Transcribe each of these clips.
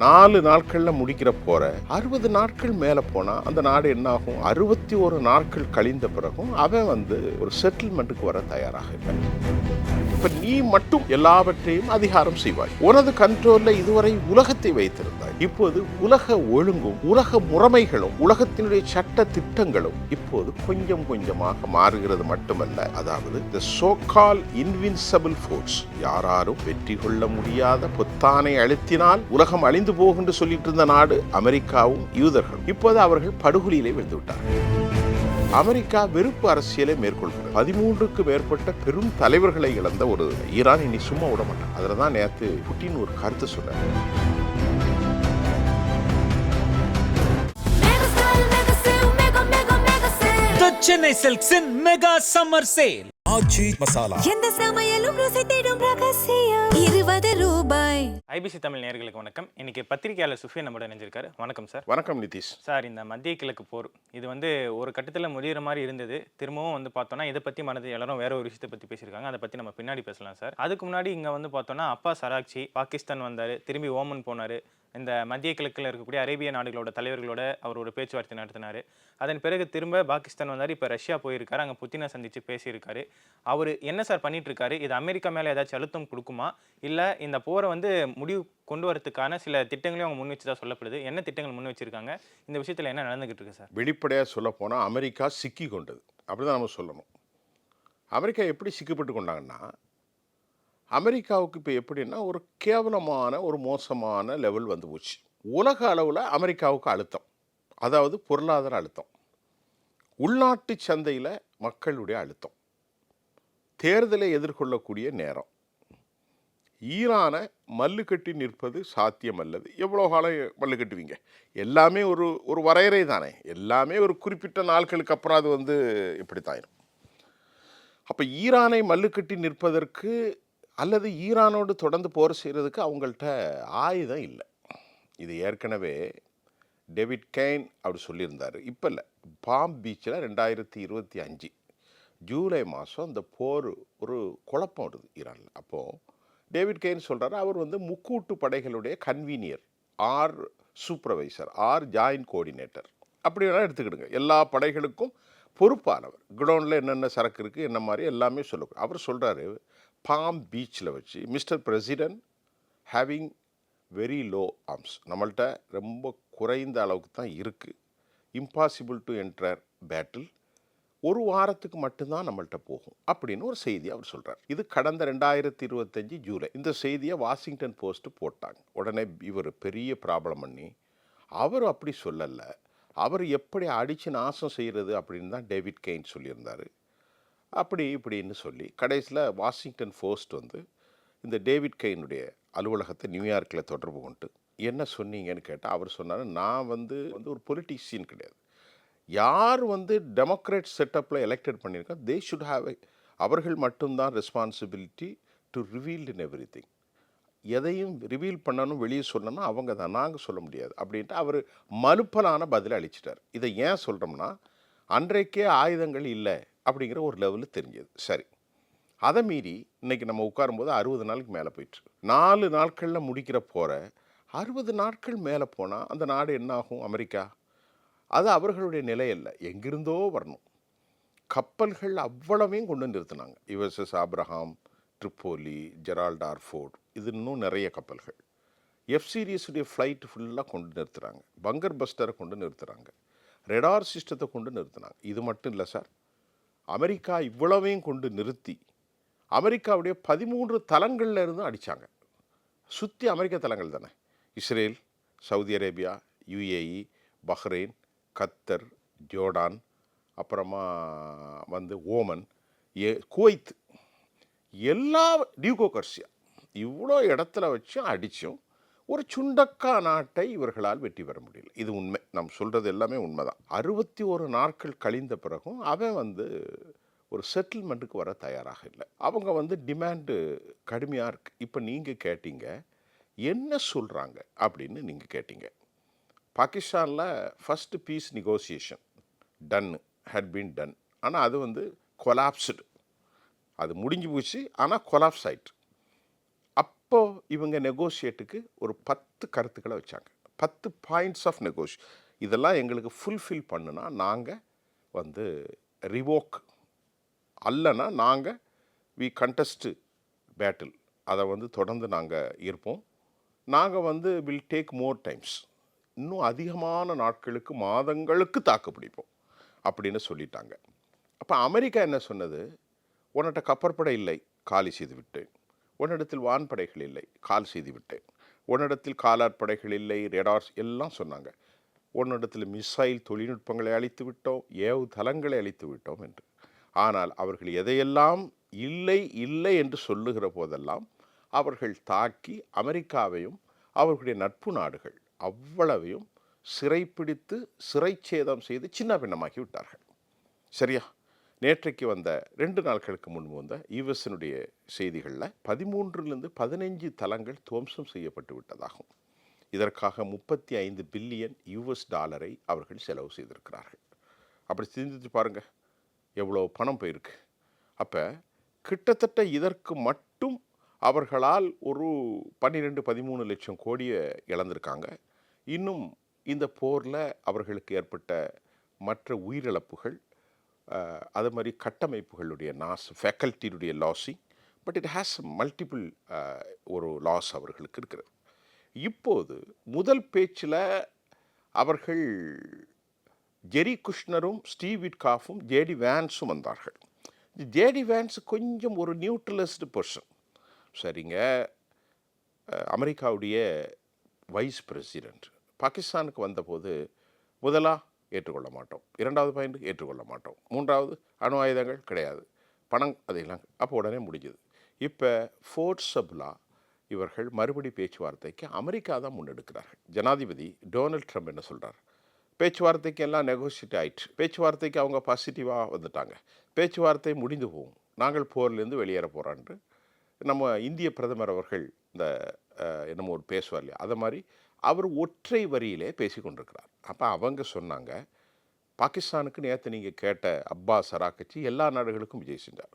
4 நாட்கள்ல முடிக்கிற போற 60 நாட்கள் மேல போனா அந்த நாடு என்ன ஆகும்? 61 நாட்கள் கழிந்த பிறகும் அவன் ஒரு செட்டில்மெண்ட்டுக்கு வர தயாராக இல்லை. இப்ப நீ மட்டும் எல்லாவற்றையும் அதிகாரம் செய்வாய். உனது கண்ட்ரோல்ல இதுவரை உலகத்தை வைத்திருந்தாய். இப்போது உலக ஒழுங்கும் உலக முறைமைகளும் உலகத்தினுடைய சட்ட திட்டங்களும் இப்போது கொஞ்சம் கொஞ்சமாக மாறுகிறது மட்டுமல்ல, அதாவது the so-called invincible force, யாராலும் வெற்றி கொள்ள முடியாத பொத்தானை அழுத்தினால் உலகம் அழிந்து போகும் என்று சொல்லிட்டு இருந்த நாடு அமெரிக்காவும் யூதர்களும் இப்போது அவர்கள் படுகொலியிலே விழுந்து விட்டார்கள். அமெரிக்கா வெறுப்பு அரசியலை மேற்கொள்கிறது. 13க்கு மேற்பட்ட பெரும் தலைவர்களை இழந்த ஒரு ஈரான் இனி சும்மா விட மாட்டாங்க. அதில் தான் நேற்று புட்டின் ஒரு கருத்து சொன்னார். சென்னை சில்க்ஸின் mega summer sale. Aachi Masala எந்த சமையலும் ருசி தேடும் ரகசியம் 20 ரூபாய். ஐபிசி தமிழ் நேயர்களுக்கு வணக்கம். இன்னைக்கு பத்திரிகையாளர் சுஃபியான் நம்மளோட இணைஞ்சிருக்காரு. வணக்கம் சார். வணக்கம் நிதிஷ் சார், இந்த மத்திய கிழக்கு போர் இது ஒரு கட்டத்தில் முடிகிற மாதிரி இருந்தது. திரும்பவும் பார்த்தோன்னா இதை பற்றி மனது எல்லாரும் வேற ஒரு விஷயத்தை பற்றி பேசியிருக்காங்க. அதை பற்றி நம்ம பின்னாடி பேசலாம் சார். அதுக்கு முன்னாடி இங்கே பார்த்தோன்னா அப்பாஸ் அராக்சி பாகிஸ்தான் வந்தார், திரும்பி ஓமன் போனார். இந்த மத்திய கிழக்கில் இருக்கக்கூடிய அரேபிய நாடுகளோட தலைவர்களோட அவர் ஒரு பேச்சுவார்த்தை நடத்தினார். அதன் பிறகு திரும்ப பாகிஸ்தான் வந்தார். இப்போ ரஷ்யா போயிருக்காரு, அங்கே புத்தினை சந்தித்து பேசியிருக்காரு. அவர் என்ன சார் பண்ணிட்டு இருக்காரு? இது அமெரிக்கா மேலே ஏதாச்சும் அழுத்தம் கொடுக்குமா, இல்லை இந்த போரை முடிவு கொண்டு வரதுக்கான சில திட்டங்களையும் அவங்க முன் வச்சுதான் சொல்லப்படுது? என்ன திட்டங்கள் முன் வச்சிருக்காங்க? இந்த விஷயத்தில் என்ன நடந்துகிட்டு இருக்கு சார்? வெளிப்படையாக சொல்ல போனால் அமெரிக்கா சிக்கி கொண்டது, அப்படிதான் நம்ம சொல்லணும். அமெரிக்கா எப்படி சிக்கப்பட்டு கொண்டாங்கன்னா, அமெரிக்காவுக்கு இப்போ எப்படின்னா ஒரு கேவலமான ஒரு மோசமான லெவல் வந்து போச்சு. உலக அளவில் அமெரிக்காவுக்கு அழுத்தம், அதாவது பொருளாதார அழுத்தம், உள்நாட்டு சந்தையில் மக்களுடைய அழுத்தம், தேர்தலை எதிர்கொள்ளக்கூடிய நேரம், ஈரானை மல்லு கட்டி நிற்பது சாத்தியம் அல்லது. எவ்வளோ காலம் மல்லு கட்டுவீங்க? எல்லாமே ஒரு வரையறை தானே. எல்லாமே ஒரு குறிப்பிட்ட நாட்களுக்கு அப்புறம் அது இப்படித்தாயிரும். அப்போ ஈரானை மல்லு கட்டி நிற்பதற்கு அல்லது ஈரானோடு தொடர்ந்து போர் செய்கிறதுக்கு அவங்கள்ட்ட ஆயுதம் இல்லை. இது ஏற்கனவே டேவிட் கெய்ன் அப்படி சொல்லியிருந்தார். இப்போ இல்லை, பாம் பீச்சில் 2025 ஜூலை மாதம் இந்த போர் ஒரு குழப்பம் வருது ஈரானில். அப்போது டேவிட் கெய்ன் சொல்கிறார், அவர் முக்கூட்டு படைகளுடைய convener or supervisor or joint coordinator அப்படி வேணால் எடுத்துக்கிடுங்க. எல்லா படைகளுக்கும் பொறுப்பானவர். குடோனில் என்னென்ன சரக்கு இருக்குது என்ன மாதிரி எல்லாமே சொல்லுங்க. அவர் சொல்கிறாரு, பாம் பீச்சில் வச்சு mister president having very low arms, நம்மள்கிட்ட ரொம்ப குறைந்த அளவுக்கு தான் இருக்குது. இம்பாசிபிள் டு என்டர் பேட்டில், ஒரு வாரத்துக்கு மட்டும்தான் நம்மள்கிட்ட போகும் அப்படின்னு ஒரு செய்தி அவர் சொல்கிறார். இது கடந்த 2025 ஜூலை. இந்த செய்தியை வாஷிங்டன் போஸ்ட் போட்டாங்க. உடனே இவர் பெரிய ப்ராப்ளம் பண்ணி, அவர் அப்படி சொல்லலை, அவர் எப்படி அடித்து நாசம் செய்கிறது அப்படின்னு தான் டேவிட் கெய்ன் சொல்லியிருந்தார். அப்படி இப்படின்னு சொல்லி கடைசியில் வாஷிங்டன் போஸ்ட் இந்த டேவிட் கெய்னுடைய அலுவலகத்தை நியூயார்க்கில் தொடர்பு கொண்டு என்ன சொன்னீங்கன்னு கேட்டால், அவர் சொன்னார், நான் ஒரு பொலிட்டீஷியன் கிடையாது. யார் டெமோக்ராட் செட்டப்பில் எலெக்டட் பண்ணியிருக்கா, தே ஷுட் ஹாவ் அவர்கள் மட்டும்தான் responsibility to revealed in every thing. எதையும் ரிவீல் பண்ணணும், வெளியே சொல்லணும் அவங்க தான், நாங்கள் சொல்ல முடியாது அப்படின்ட்டு அவர் மலுப்பலான பதில் அளிச்சிட்டார். இதை ஏன் சொல்கிறோம்னா, அன்றைக்கே ஆயுதங்கள் இல்லை அப்படிங்கிற ஒரு லெவலில் தெரிஞ்சது. சரி, அதை மீறி இன்றைக்கி நம்ம உட்காரும்போது 60 நாளுக்கு மேலே போயிட்டு 4 நாட்களில் முடிக்கிற போகிற 60 நாட்கள் மேலே போனால் அந்த நாடு என்ன ஆகும்? அமெரிக்கா அது அவர்களுடைய நிலை இல்லை, எங்கிருந்தோ வரணும். கப்பல்கள் அவ்வளவையும் கொண்டு நிறுத்தினாங்க. USS Abraham, Tripoli, Gerald R Ford, இது இன்னும் நிறைய கப்பல்கள். எஃப் சீரீஸுடைய ஃப்ளைட்டு ஃபுல்லாக கொண்டு நிறுத்துகிறாங்க. பங்கர் பஸ்டரை கொண்டு நிறுத்துகிறாங்க. ரெடார் சிஸ்டத்தை கொண்டு நிறுத்தினாங்க. இது மட்டும் இல்லை சார், அமெரிக்கா இவ்வளவையும் கொண்டு நிறுத்தி அமெரிக்காவுடைய 13 தளங்களில் இருந்து அடித்தாங்க. சுற்றி அமெரிக்க தளங்கள் தானே. Israel, Saudi Arabia, UAE, Bahrain, கத்தர், ஜோர்டான், அப்புறமா ஓமன், குவைத், எல்லா டியூகோ கர்சியா, இவ்வளோ இடத்துல வச்சு அடித்தும் ஒரு சுண்டக்கா நாட்டை இவர்களால் வெற்றி பெற முடியல. இது உண்மை, நாம் சொல்கிறது எல்லாமே உண்மை தான். 61 நாட்கள் கழிந்த பிறகும் அவன் ஒரு செட்டில்மெண்ட்டுக்கு வர தயாராக இல்லை. அவங்க டிமாண்டு கடுமையாக இருக்குது. இப்போ நீங்கள் கேட்டீங்க என்ன சொல்கிறாங்க அப்படின்னு நீங்கள் கேட்டீங்க. பாகிஸ்தானில் first peace negotiation had been done. ஆனால் அது கொலாப்ஸ்டு, அது முடிஞ்சு போச்சு, ஆனால் கொலாப்ஸ் ஆயிட்டு. அப்போது இவங்க நெகோஷியேட்டுக்கு ஒரு 10 கருத்துக்களை வச்சாங்க. 10 பாயிண்ட்ஸ் ஆஃப் இதெல்லாம் எங்களுக்கு ஃபுல்ஃபில் பண்ணுனா நாங்கள் வந்து ரிவோக், அல்லனா நாங்கள் வி கண்டஸ்ட் பேட்டில், அதை வந்து தொடர்ந்து நாங்கள் இருப்போம். நாங்கள் வந்து வில் டேக் மோர் டைம்ஸ், இன்னும் அதிகமான நாட்களுக்கு மாதங்களுக்கு தாக்கு பிடிப்போம் அப்படின்னு சொல்லிட்டாங்க. அப்போ அமெரிக்கா என்ன சொன்னது, உன்னிட்ட கப்பற்படை இல்லை, காலி செய்து விட்டேன். உன்னிடத்தில் வான்படைகள் இல்லை, கால் செய்து விட்டேன். உன்னிடத்தில் காலாட்படைகள் இல்லை, ரேடார்ஸ் எல்லாம் சொன்னாங்க. உன்னிடத்தில் மிசைல் தொழில்நுட்பங்களை அளித்து விட்டோம், ஏவு தளங்களை அளித்து விட்டோம் என்று. ஆனால் அவர்கள் எதையெல்லாம் இல்லை இல்லை என்று சொல்லுகிற போதெல்லாம் அவர்கள் தாக்கி அமெரிக்காவையும் அவர்களுடைய நட்பு நாடுகள் அவ்வளவையும் சிறைப்பிடித்து சிறைச்சேதம் செய்து சின்ன பின்னமாக்கி விட்டார்கள். சரியா? நேற்றைக்கு வந்த 2 நாட்களுக்கு முன்பு வந்த யுஎஸ்னுடைய செய்திகளில் 13லிருந்து 15 தளங்கள் துவம்சம் செய்யப்பட்டு விட்டதாகும். இதற்காக 35 பில்லியன் யுஎஸ் டாலரை அவர்கள் செலவு செய்திருக்கிறார்கள். அப்படி சிந்தித்து பாருங்கள், எவ்வளோ பணம் போயிருக்கு. அப்போ கிட்டத்தட்ட இதற்கு மட்டும் அவர்களால் ஒரு 12-13 லட்சம் கோடியை இழந்திருக்காங்க. இன்னும் இந்த போரில் அவர்களுக்கு ஏற்பட்ட மற்ற உயிரிழப்புகள், அது மாதிரி கட்டமைப்புகளுடைய ஃபேக்கல்ட்டியுடைய losing, but it has multiple ஒரு லாஸ் அவர்களுக்கு இருக்கிறது. இப்போது முதல் பேச்சில் அவர்கள் ஜெரி குஷ்னரும் ஸ்டீவ் விட்காஃபும் ஜேடி வேன்ஸும் வந்தார்கள். ஜேடி வேன்ஸ் கொஞ்சம் ஒரு நியூட்ரலிஸ்ட் பர்சன். சரிங்க, அமெரிக்காவுடைய வைஸ் பிரசிடெண்ட் பாகிஸ்தானுக்கு வந்தபோது முதலா ஏற்றுக்கொள்ள மாட்டோம், 2வது பாயிண்ட் ஏற்றுக்கொள்ள மாட்டோம், 3வது அணு ஆயுதங்கள் கிடையாது, பணம் அதையெல்லாம். அப்போ உடனே முடிஞ்சது. இப்போ ஃபோர்ஸபிளாக இவர்கள் மறுபடி பேச்சுவார்த்தைக்கு அமெரிக்கா தான் முன்னெடுக்கிறார்கள். ஜனாதிபதி டொனால்ட் ட்ரம்ப் என்ன சொல்கிறார், பேச்சுவார்த்தைக்கு எல்லாம் நெகோசியேட் ஆயிடுச்சு, பேச்சுவார்த்தைக்கு அவங்க பாசிட்டிவாக வந்துட்டாங்க, பேச்சுவார்த்தை முடிந்து போகும், நாங்கள் போர்லேருந்து வெளியேற போகிறான்ட்டு நம்ம இந்திய பிரதமர் அவர்கள் இந்த என்னமோ ஒரு பேசுவார் இல்லையா, அதை மாதிரி அவர் ஒற்றை வரியிலே பேசி கொண்டிருக்கிறார். அப்போ அவங்க சொன்னாங்க, பாகிஸ்தானுக்கு நேற்று நீங்கள் கேட்ட அப்பாஸ் அராக்கச்சி எல்லா நாடுகளுக்கும் விஜய் செஞ்சார்.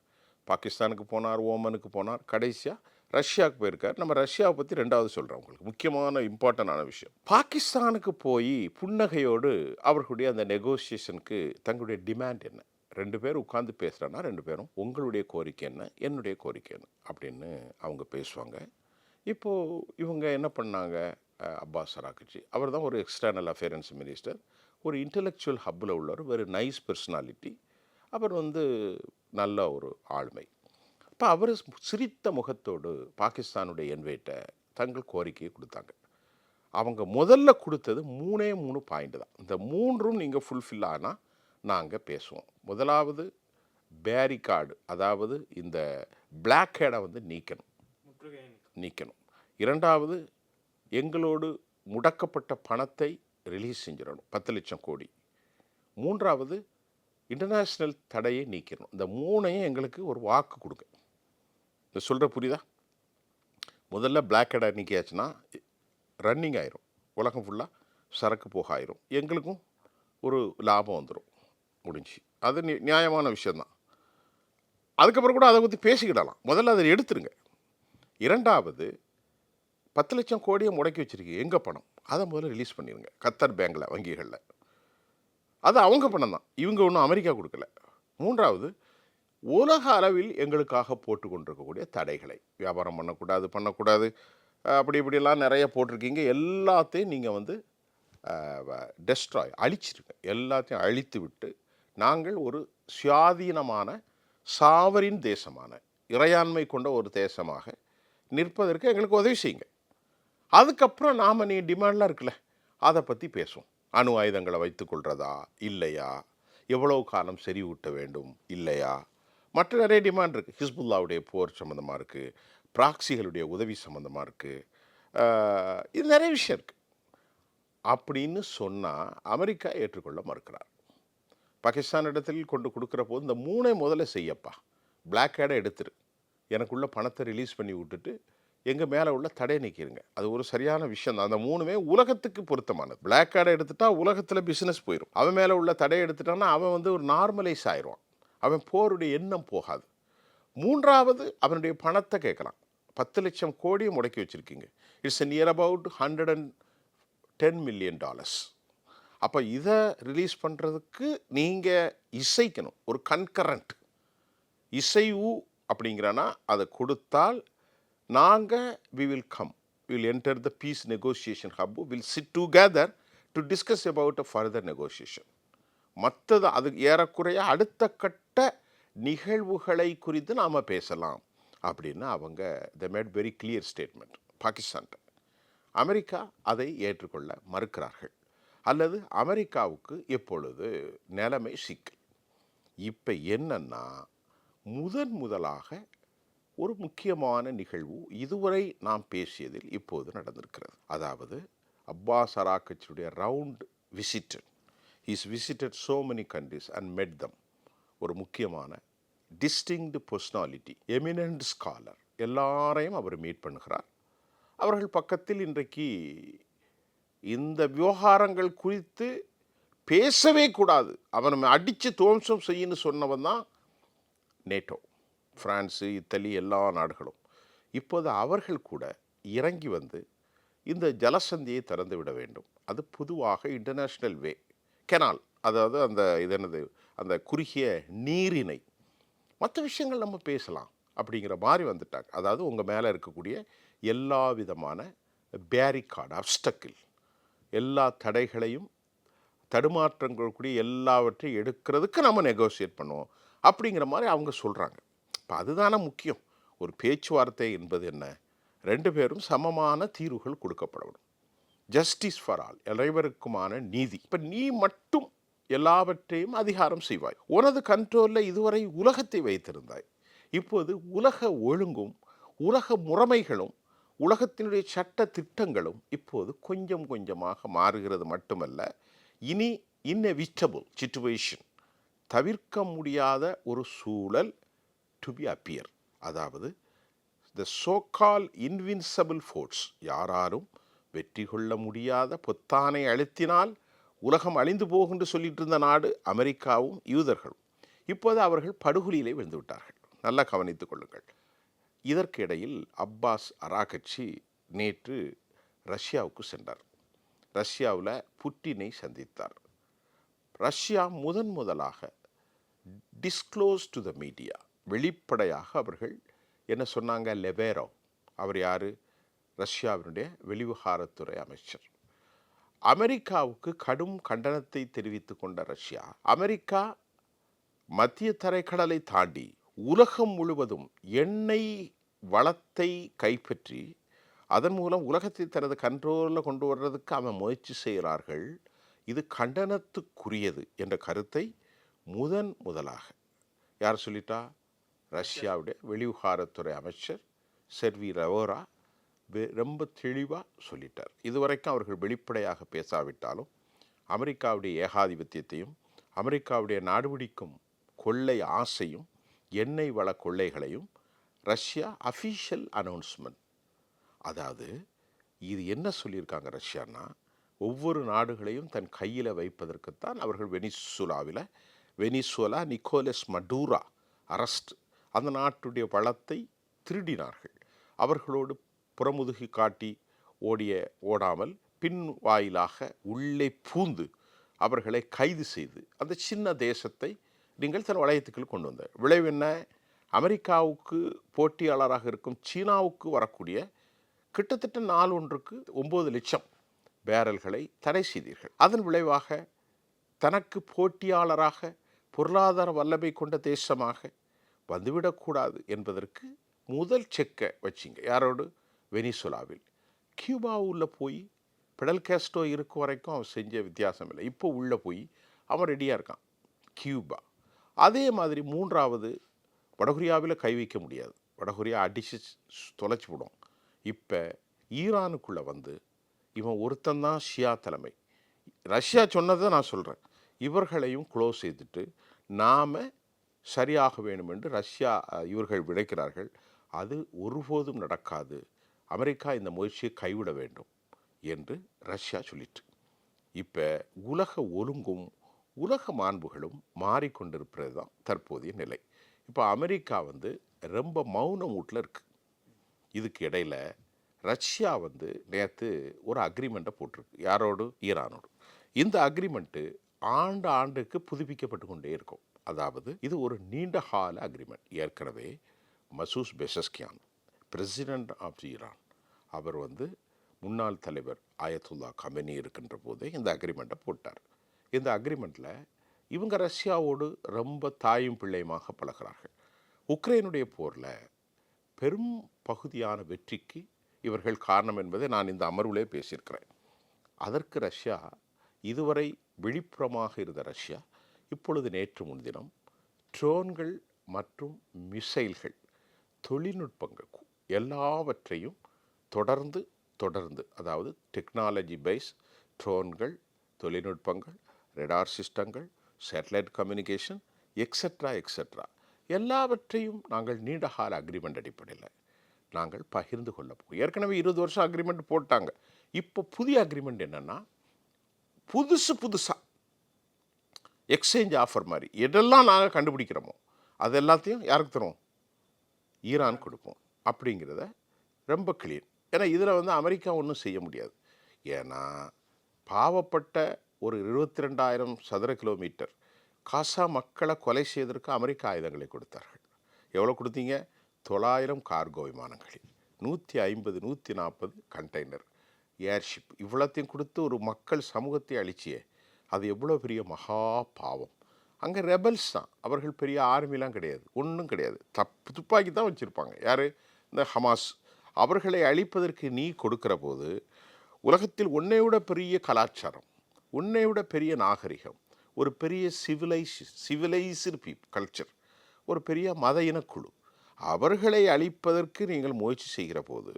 பாகிஸ்தானுக்கு போனார், ஓமனுக்கு போனார், கடைசியாக ரஷ்யாவுக்கு போயிருக்கார். நம்ம ரஷ்யாவை பற்றி 2வது சொல்கிறோம், உங்களுக்கு முக்கியமான இம்பார்ட்டண்டான விஷயம். பாகிஸ்தானுக்கு போய் புன்னகையோடு அவர்களுடைய அந்த நெகோசியேஷனுக்கு தங்களுடைய டிமாண்ட் என்ன, 2 பேர் உட்கார்ந்து பேசுகிறேன்னா 2 பேரும் உங்களுடைய கோரிக்கை என்ன, என்னுடைய கோரிக்கை என்ன அப்படின்னு அவங்க பேசுவாங்க. இப்போது இவங்க என்ன பண்ணாங்க, அப்பாஸ் அராக்கச்சி அவர் தான் ஒரு எக்ஸ்டர்னல் அஃபேர்ஸ் மினிஸ்டர், ஒரு இன்டெலெக்சுவல் ஹப்பில் உள்ளவர், வெரி நைஸ் பர்சனாலிட்டி, அவர் வந்து நல்ல ஒரு ஆளுமை. இப்போ அவர் சிரித்த முகத்தோடு பாகிஸ்தானுடைய என்வேட்டை தங்கள் கோரிக்கையை கொடுத்தாங்க. அவங்க முதல்ல கொடுத்தது 3 பாயிண்ட் தான். இந்த 3ம் நீங்கள் ஃபுல்ஃபில் ஆனால் நாங்கள் பேசுவோம். முதலாவது பேரிகார்டு, அதாவது இந்த பிளாக் ஹேடை வந்து நீக்கணும். 2வது எங்களோடு முடக்கப்பட்ட பணத்தை ரிலீஸ் செஞ்சிடணும், 10 லட்சம் கோடி. 3வது இன்டர்நேஷ்னல் தடையை நீக்கணும். இந்த 3ஐயும் எங்களுக்கு ஒரு வாக்கு கொடுங்க. இந்த சொல்கிற புரியுதா? முதல்ல பிளாக் ஹேடை நீக்கியாச்சுன்னா ரன்னிங் ஆயிரும், உலகம் ஃபுல்லாக சரக்கு போக ஆயிரும், எங்களுக்கும் ஒரு லாபம் வந்துடும், முடிஞ்சு. அது நியாயமான விஷயந்தான். அதுக்கப்புறம் கூட அதை பற்றி பேசிக்கிடலாம். முதல்ல அதை எடுத்துருங்க. 2வது 10 லட்சம் கோடியை முடக்கி வச்சுருக்கீங்க, எங்கள் பணம், அதை முதல்ல ரிலீஸ் பண்ணிடுங்க. கத்தார் பேங்கில், வங்கிகளில், அது அவங்க பணம் தான், இவங்க ஒன்றும் அமெரிக்கா கொடுக்கல. 3வது உலக அளவில் எங்களுக்காக போட்டு கொண்டிருக்கக்கூடிய தடைகளை, வியாபாரம் பண்ணக்கூடாது அப்படி இப்படிலாம் நிறைய போட்டிருக்கீங்க, எல்லாத்தையும் நீங்கள் வந்து டெஸ்ட்ராய், அழிச்சிருங்க. எல்லாத்தையும் அழித்து விட்டு நாங்கள் ஒரு சுயாதீனமான சாவரின் தேசமான இறையாண்மை கொண்ட ஒரு தேசமாக நிற்பதற்கு எங்களுக்கு உதவி செய்யுங்க. அதுக்கப்புறம் நாம் நீ டிமாண்ட்லாம் இருக்குல்ல, அதை பற்றி பேசுவோம். அணு ஆயுதங்களை வைத்துக்கொள்கிறதா இல்லையா, எவ்வளவு காலம் செறிவூட்ட வேண்டும் இல்லையா, மற்ற நிறைய டிமாண்ட் இருக்குது. ஹிஸ்புல்லாவுடைய போர் சம்மந்தமாக இருக்குது, ப்ராக்சிகளுடைய உதவி சம்மந்தமாக இருக்குது, இது நிறைய விஷயம் இருக்குது. அப்படின்னு சொன்னால் அமெரிக்கா ஏற்றுக்கொள்ள மறுக்கிறார். பாகிஸ்தான் இடத்தில் கொண்டு கொடுக்குற போது இந்த 3ஐ முதல்ல செய்யப்பா, பிளாக் ஹேடை எடுத்துரு, எனக்குள்ள பணத்தை ரிலீஸ் பண்ணி விட்டுட்டு எங்கள் மேலே உள்ள தடையை நீக்கிடுங்க. அது ஒரு சரியான விஷயம் தான். அந்த 3மே உலகத்துக்கு பொருத்தமானது. பிளாக் கார்டை எடுத்துட்டா உலகத்தில் பிஸ்னஸ் போயிடும். அவன் மேலே உள்ள தடையை எடுத்துட்டான்னா அவன் வந்து ஒரு நார்மலைஸ் ஆயிடுவான், அவன் போருடைய எண்ணம் போகாது. 3வது அவனுடைய பணத்தை கேட்கலாம். 10 லட்சம் கோடியை முடக்கி வச்சுருக்கீங்க. It's near about $110 million. அப்போ இதை ரிலீஸ் பண்ணுறதுக்கு நீங்கள் இசைக்கணும். ஒரு கன்கரண்ட் இசைவு அப்படிங்கிறனா அதை கொடுத்தால் நாங்கள் we will come, will enter the peace negotiation hub, will sit together to discuss about a further negotiation. மற்றது அது ஏறக்குறைய அடுத்த கட்ட நிகழ்வுகளை குறித்து நாம் பேசலாம் அப்படின்னு அவங்க they made very clear statement பாகிஸ்தான்கிட்ட. அமெரிக்கா அதை ஏற்றுக்கொள்ள மறுக்கிறார்கள். அல்லது அமெரிக்காவுக்கு எப்பொழுது நிலைமை சிக்கல். இப்போ என்னன்னா முதலாக ஒரு முக்கியமான நிகழ்வு இதுவரை நாம் பேசியதில் இப்போது நடந்திருக்கிறது. அதாவது அப்பாஸ் அராக்சியுடைய round visited. He's visited so many countries and met them. ஒரு முக்கியமான distinct personality, eminent scholar, எல்லாரையும் அவர் மீட் பண்ணுகிறார். அவர்கள் பக்கத்தில் இன்றைக்கு இந்த விவகாரங்கள் குறித்து பேசவே கூடாது, அவனை அடித்து துவம்சம் செய்யணும்னு சொன்னவன் தான் நேட்டோ, பிரான்ஸு, இத்தாலி, எல்லா நாடுகளும். இப்போது அவர்கள் கூட இறங்கி வந்து இந்த ஜலசந்தியை திறந்து விட வேண்டும். அது பொதுவாக இன்டர்நேஷ்னல் வே கெனால், அதாவது அந்த இதனது அந்த குறுகிய நீரிணை, மற்ற விஷயங்கள் நம்ம பேசலாம் அப்படிங்கிற மாதிரி வந்துட்டாங்க. அதாவது உங்கள் மேலே இருக்கக்கூடிய எல்லா விதமான பேரிகார்டு, அப்டக்கிள், எல்லா தடைகளையும் தடுமாற்றங்கள் கூடிய எல்லாவற்றையும் எடுக்கிறதுக்கு நம்ம நெகோசியேட் பண்ணுவோம் அப்படிங்கிற மாதிரி அவங்க சொல்கிறாங்க. இப்போ அதுதானே முக்கியம். ஒரு பேச்சுவார்த்தை என்பது என்ன? ரெண்டு பேரும் சமமான தீர்வுகள் கொடுக்கப்படணும். ஜஸ்டிஸ் ஃபார் ஆல், அனைவருக்குமான நீதி. இப்போ நீ மட்டும் எல்லாவற்றையும் அதிகாரம் செய்வாய், உனது கண்ட்ரோலில் இதுவரை உலகத்தை வைத்திருந்தாய். இப்போது உலக ஒழுங்கும் உலக முறைமைகளும் உலகத்தினுடைய சட்ட திட்டங்களும் இப்போது கொஞ்சம் கொஞ்சமாக மாறுகிறது மட்டுமல்ல, இனி இன்எவிட்டபிள் சிச்சுவேஷன், தவிர்க்க முடியாத ஒரு சூழல் டு பி அப்பியர். அதாவது த சோகால் இன்வின்சிபிள் ஃபோர்ஸ், யாராலும் வெற்றி கொள்ள முடியாத பொத்தானை அழுத்தினால் உலகம் அழிந்து போகுன்னு சொல்லிட்டு இருந்த நாடு அமெரிக்காவும் யூதர்களும். இப்போது அவர்கள் படுகொலியிலே விழுந்து விட்டார்கள். நல்லா கவனித்துக் கொள்ளுங்கள். இதற்கு இடையில் அப்பாஸ் அராக்சி நேற்று ரஷ்யாவுக்கு சென்றார். ரஷ்யாவில் புட்டினை சந்தித்தார். ரஷ்யா முதலாக டிஸ்க்ளோஸ் டு த மீடியா, வெளிப்படையாக அவர்கள் என்ன சொன்னாங்க? லெபேரோவ், அவர் யார்? ரஷ்யாவினுடைய வெளிவிவகாரத்துறை அமைச்சர். அமெரிக்காவுக்கு கடும் கண்டனத்தை தெரிவித்து கொண்ட ரஷ்யா, அமெரிக்கா மத்திய தரைக்கடலை தாண்டி உலகம் முழுவதும் எண்ணெய் வளத்தை கைப்பற்றி அதன் மூலம் உலகத்தை தனது கண்ட்ரோலில் கொண்டு வர்றதுக்கு அவன் முயற்சி செய்கிறார்கள், இது கண்டனத்துக்குரியது என்ற கருத்தை முதலாக யார் சொல்லிட்டா? ரஷ்யாவுடைய வெளிவிவகாரத்துறை அமைச்சர் செர்வி லவோரா ரொம்ப தெளிவாக சொல்லிட்டார். இதுவரைக்கும் அவர்கள் வெளிப்படையாக பேசாவிட்டாலும் அமெரிக்காவுடைய ஏகாதிபத்தியத்தையும் அமெரிக்காவுடைய நாடுபிடிக்கும் கொள்ளை ஆசையும் எண்ணெய் வள கொள்ளைகளையும் ரஷ்யா அஃபீஷியல் அனௌன்ஸ்மெண்ட், அதாவது இது என்ன சொல்லியிருக்காங்க ரஷ்யான்னா, ஒவ்வொரு நாடுகளையும் தன் கையில் வைப்பதற்குத்தான் அவர்கள் வெனிசுலா நிக்கோலஸ் மடூரா அரஸ்ட், அந்த நாட்டுடைய வளத்தை திருடினார்கள். அவர்களோடு புறமுதுகி காட்டி ஓடாமல் பின் வாயிலாக உள்ளே பூந்து அவர்களை கைது செய்து அந்த சின்ன தேசத்தை நீங்கள் தன் வளையத்துக்குள் கொண்டு வந்த விளைவு என்ன? அமெரிக்காவுக்கு போட்டியாளராக இருக்கும் சீனாவுக்கு வரக்கூடிய கிட்டத்தட்ட நாள் ஒன்றுக்கு 9 லட்சம் பேரல்களை தடை செய்தீர்கள். அதன் விளைவாக தனக்கு போட்டியாளராக பொருளாதார வல்லமை கொண்ட தேசமாக வந்துவிடக்கூடாது என்பதற்கு முதல் செக்கை வச்சிங்க. யாரோடு? வெனிசுலாவில். கியூபாவில் போய் பிடல் கேஸ்ட்ரோ இருக்கும் வரைக்கும் அவன் செஞ்ச வித்தியாசம் இல்லை. இப்போ உள்ளே போய் அவன் ரெடியாக இருக்கான் கியூபா. அதே மாதிரி மூன்றாவது வடகொரியாவில் கை வைக்க முடியாது, வடகொரியா அடித்து தொலைச்சி விடும். இப்போ ஈரானுக்குள்ளே வந்து இவன் ஒருத்தந்தான் ஷியா தலைமை. ரஷ்யா சொன்னதை நான் சொல்கிறேன், இவர்களையும் க்ளோஸ் செய்துட்டு நாம் சரியாக வேணும் என்று ரஷ்யா இவர்கள் விளைக்கிறார்கள். அது ஒருபோதும் நடக்காது, அமெரிக்கா இந்த முயற்சியை கைவிட வேண்டும் என்று ரஷ்யா சொல்லிட்டு, இப்போ உலக ஒழுங்கும் உலக மாண்புகளும் மாறிக்கொண்டிருப்பது தான் தற்போதைய நிலை. இப்போ அமெரிக்கா வந்து ரொம்ப மௌன மூட்டில் இருக்குது. இதுக்கு இடையில ரஷ்யா வந்து நேற்று ஒரு அக்ரிமெண்ட்டை போட்டிருக்கு. யாரோடு? ஈரானோடு. இந்த அக்ரிமெண்ட்டு ஆண்டுக்கு புதுப்பிக்கப்பட்டு கொண்டே இருக்கும். அதாவது இது ஒரு நீண்ட கால அக்ரிமெண்ட். ஏற்கனவே மசூஸ் பெசஸ்கியான், பிரசிடென்ட் ஆஃப் ஈரான், அவர் வந்து முன்னாள் தலைவர் ஆயத்துல்லா கமெனி இருக்கின்ற போதே இந்த அக்ரிமெண்ட்டை போட்டார். இந்த அக்ரிமெண்ட்டில் இவங்க ரஷ்யாவோடு ரொம்ப தாயும் பிள்ளையுமாக பழகிறார்கள். உக்ரைனுடைய போரில் பெரும் பகுதியான வெற்றிக்கு இவர்கள் காரணம் என்பதை நான் இந்த அமர்விலே பேசியிருக்கிறேன். அதற்கு ரஷ்யா இதுவரை விழிப்புறமாக இருந்த ரஷ்யா இப்பொழுது நேற்று முன்தினம் ட்ரோன்கள் மற்றும் மிசைல்கள் தொழில்நுட்பங்கள் எல்லாவற்றையும் தொடர்ந்து அதாவது டெக்னாலஜி பேஸ் ட்ரோன்கள், தொழில்நுட்பங்கள், ரெடார் சிஸ்டங்கள், சேட்டலைட் கம்யூனிகேஷன் எக்ஸெட்ரா எல்லாவற்றையும் நாங்கள் நீண்டகால அக்ரிமெண்ட் அடிப்படையில் நாங்கள் பகிர்ந்து கொள்ள போகிறோம். ஏற்கனவே 20 வருஷம் அக்ரிமெண்ட் போட்டாங்க. இப்போ புதிய அக்ரிமெண்ட் என்னென்னா புதுசாக எக்ஸ்சேஞ்ச் ஆஃபர் மாதிரி எதெல்லாம் நாங்கள் கண்டுபிடிக்கிறோமோ அது எல்லாத்தையும் யாருக்கு தருவோம்? ஈரான் கொடுப்போம் அப்படிங்கிறத ரொம்ப கிளியர். ஏன்னா இதில் வந்து அமெரிக்கா ஒன்றும் செய்ய முடியாது. ஏன்னா பாவப்பட்ட ஒரு 22,000 சதுர கிலோமீட்டர் காசா மக்களை கொலை செய்வதற்கு அமெரிக்க ஆயுதங்களை கொடுத்தார்கள். எவ்வளோ கொடுத்தீங்க? 900 கார்கோ விமானங்களில் 150 140 கண்டெய்னர் ஏர்ஷிப் இவ்வளோத்தையும் கொடுத்து ஒரு மக்கள் சமூகத்தை அழிச்சியே. அது எவ்வளோ பெரிய மகா பாவம். அங்கே ரெபல்ஸ் தான், அவர்கள் பெரிய ஆர்மிலாம் கிடையாது, ஒன்றும் கிடையாது, துப்பாக்கி தான் வச்சுருப்பாங்க. யார்? இந்த ஹமாஸ். அவர்களை அழிப்பதற்கு நீ கொடுக்கிற போது உலகத்தில் உன்னை விட பெரிய கலாச்சாரம், உன்னை விட பெரிய நாகரிகம், ஒரு பெரிய சிவிலைஸ்டு கல்ச்சர், ஒரு பெரிய மத இனக்குழு, அவர்களை அழிப்பதற்கு நீங்கள் முயற்சி செய்கிற போது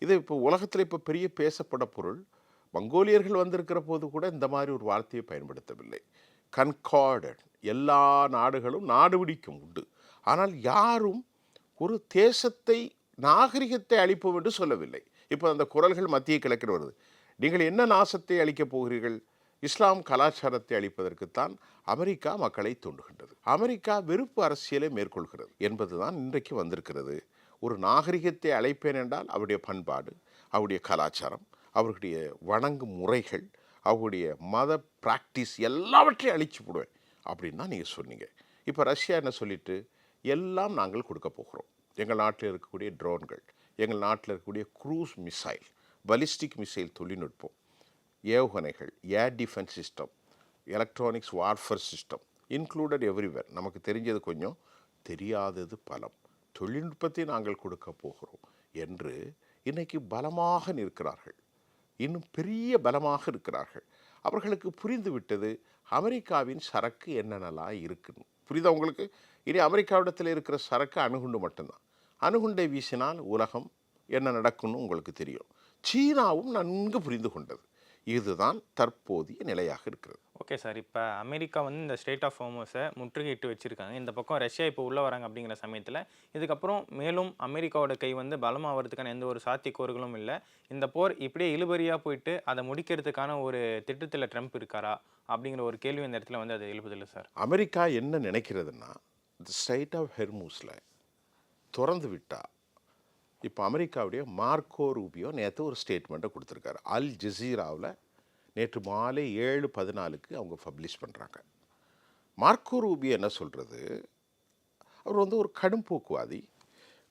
இது இப்போ உலகத்தில் இப்போ பெரிய பேசப்பட பொருள். மங்கோலியர்கள் வந்திருக்கிற போது கூட இந்த மாதிரி ஒரு வார்த்தையை பயன்படுத்தவில்லை. கன்கார்டட், எல்லா நாடுகளும் நாடு பிடிக்கும் உண்டு, ஆனால் யாரும் ஒரு தேசத்தை நாகரிகத்தை அழிப்போம் என்று சொல்லவில்லை. இப்போ அந்த குரல்கள் மத்திய கிழக்கில் வருது. நீங்கள் என்ன நாசத்தை அழிக்கப் போகிறீர்கள்? இஸ்லாம் கலாச்சாரத்தை அழிப்பதற்குத்தான் அமெரிக்கா மக்களை தூண்டுகின்றது. அமெரிக்கா வெறுப்பு அரசியலை மேற்கொள்கிறது என்பதுதான் இன்றைக்கு வந்திருக்கிறது. ஒரு நாகரிகத்தை அழைப்பேன் என்றால் அவருடைய பண்பாடு, அவருடைய கலாச்சாரம், அவருடைய வணங்கும் முறைகள், அவருடைய மத பிராக்டிஸ் எல்லாவற்றையும் அழிச்சு போடுவேன் அப்படின்னு தான் நீங்கள் சொன்னீங்க. இப்போ ரஷ்யா என்ன சொல்லிட்டு எல்லாம் நாங்கள் கொடுக்க போகிறோம். எங்கள் நாட்டில் இருக்கக்கூடிய ட்ரோன்கள், எங்கள் நாட்டில் இருக்கக்கூடிய க்ரூஸ் மிசைல், பலிஸ்டிக் மிசைல் தொழில்நுட்பம், ஏவுகணைகள், air defence system, electronics warfare system included everywhere. நமக்கு தெரிஞ்சது கொஞ்சம், தெரியாதது பலம். தொழில்நுட்பத்தை நாங்கள் கொடுக்க போகிறோம் என்று இன்னைக்கு பலமாக நிற்கிறார்கள், இன்னும் பெரிய பலமாக இருக்கிறார்கள். அவர்களுக்கு புரிந்து விட்டது அமெரிக்காவின் சரக்கு என்னென்னலாம் இருக்குன்னு. புரியுதா உங்களுக்கு? இனி அமெரிக்காவிடத்தில் இருக்கிற சரக்கு அணுகுண்டு மட்டும்தான். அணுகுண்டை வீசினால் உலகம் என்ன நடக்கும்னு உங்களுக்கு தெரியும். சீனாவும் நன்கு புரிந்து கொண்டது. இதுதான் தற்போதைய நிலையாக இருக்கிறது. ஓகே சார், இப்போ அமெரிக்கா வந்து இந்த ஸ்டேட் ஆஃப் ஹோமோஸை முற்றுகையிட்டு வச்சுருக்காங்க. இந்த பக்கம் ரஷ்யா இப்போ உள்ளே வராங்க. அப்படிங்கிற சமயத்தில் இதுக்கப்புறம் மேலும் அமெரிக்காவோட கை வந்து பலமாகிறதுக்கான எந்த ஒரு சாத்தியக்கூறுகளும் இல்லை. இந்த போர் இப்படியே இழுபறியாக போயிட்டு அதை முடிக்கிறதுக்கான ஒரு திட்டத்தில் ட்ரம்ப் இருக்காரா அப்படிங்கிற ஒரு கேள்வி இந்த இடத்துல வந்து அது எழுப்புதில்லை சார். அமெரிக்கா என்ன நினைக்கிறதுன்னா, இந்த ஸ்ட்ரைட் ஆஃப் ஹெர்மூஸில் திறந்து விட்டா, இப்போ அமெரிக்காவுடைய மார்க்கோ ரூபியோ நேற்று ஒரு ஸ்டேட்மெண்ட்டை கொடுத்துருக்காரு. அல் ஜசீராவில் நேற்று மாலை 7:14 அவங்க பப்ளிஷ் பண்ணுறாங்க. மார்க்கோ ரூபியோ என்ன சொல்கிறது? அவர் வந்து ஒரு கடும் போக்குவாதி,